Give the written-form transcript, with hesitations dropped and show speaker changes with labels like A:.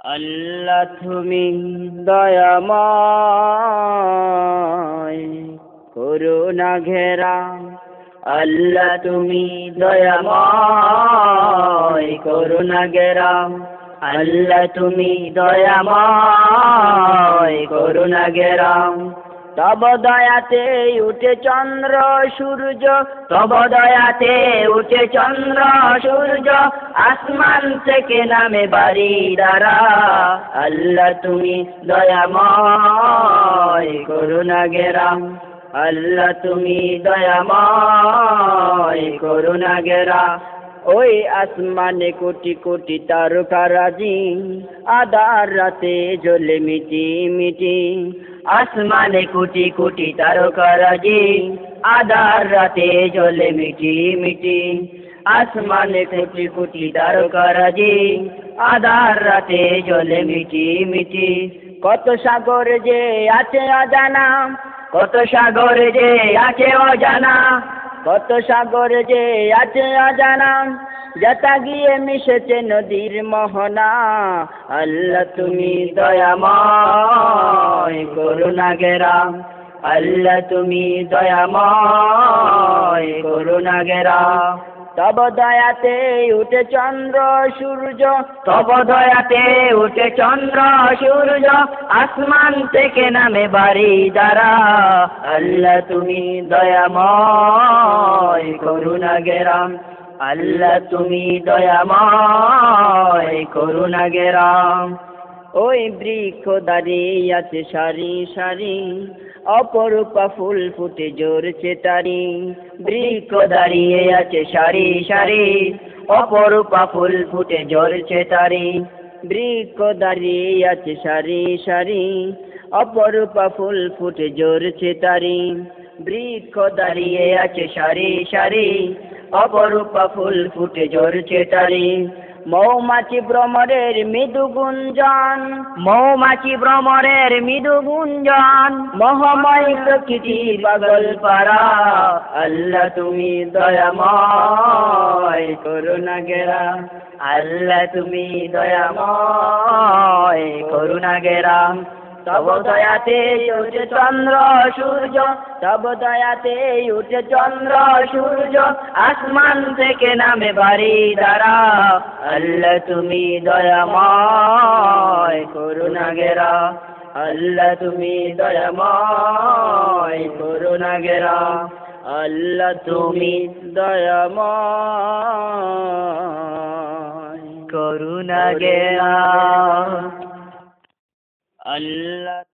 A: আল্লাহ তুমি দয়াময় করুণা ঘেরা। আল্লাহ তুমি দয়াময় করুণা ঘেরা। আল্লাহ তুমি দয়াময় করুণা ঘেরা। তব দয়াতে উঠে চন্দ্র সূর্য, তব দয়াতে উঠে চন্দ্র সূর্য, আসমান থেকে নামে বাড়ি দ্বারা। আল্লাহ তুমি দয়াময় করুণা ঘেরা। আল্লাহ তুমি দয়াময় করুণা ঘেরা। ওই আসমানে কোটি কোটি তারকারাজি, আধার রাতে জ্বলে মিটি মিটি। আসমানে কোটি কোটি তারকারাজি, আধার রাতে জ্বলে মিটি মিটি। আসমানে কোটি কোটি তারকারাজি, আধার রাতে জ্বলে মিটি মিটি। কত সাগর যে আছে অজানা, কত সাগর যে আছে অজানা, কত সাগর যে আছে অজানা, যথা গিয়ে মিশেছে নদীর মোহনা। আল্লাহ তুমি দয়াময় করুণা ঘেরা। আল্লাহ তুমি দয়াময় করুণা ঘেরা। তব দয়াতে উঠে চন্দ্র সূর্য, তব দয়াতে উঠে চন্দ্র সূর্য, আসমান থেকে নামে বাড়ি দ্বারা। আল্লাহ তুমি দয়াময় করুণা ঘেরা। আল্লাহ তুমি দয়াময় করুণা ঘেরা। ওই বৃক্ষ দাঁড়িয়ে আছে সারি সারি, অপরূপা ফুল ফুটে ঝরছে তারি। বৃক্ষ দাঁড়িয়ে আছে সারি সারি, অপরূপা ফুল ফুটে ঝরছে তারি। বৃক্ষ দাঁড়িয়ে আছে সারি সারি, অপরূপা ফুল ফুটে ঝরছে তারি। বৃক্ষ দাঁড়িয়ে আছে সারি সারি, অপরূপা ফুল ফুটে ঝরছে তারি। মৌমাছি ভ্রমরের মৃদু গুঞ্জন, মৌমাছি ভ্রমরের মৃদু গুঞ্জন, মহাময় প্রকৃতির পাগল পারা। আল্লাহ তুমি দয়াময় করুণা ঘেরা। আল্লাহ তুমি দয়াময় করুণা ঘেরা। তব দয়াতে উঠে চন্দ্র সূর্য, তব দয়াতে উঠে চন্দ্র সূর্য, আসমান থেকে নামে বাড়ি দ্বারা। আল্লাহ তুমি দয়াময় করুণা ঘেরা। আল্লাহ তুমি দয়াময় করুণা ঘেরা। আল্লাহ তুমি দয়াময় করুণা ঘেরা। আল্লাহ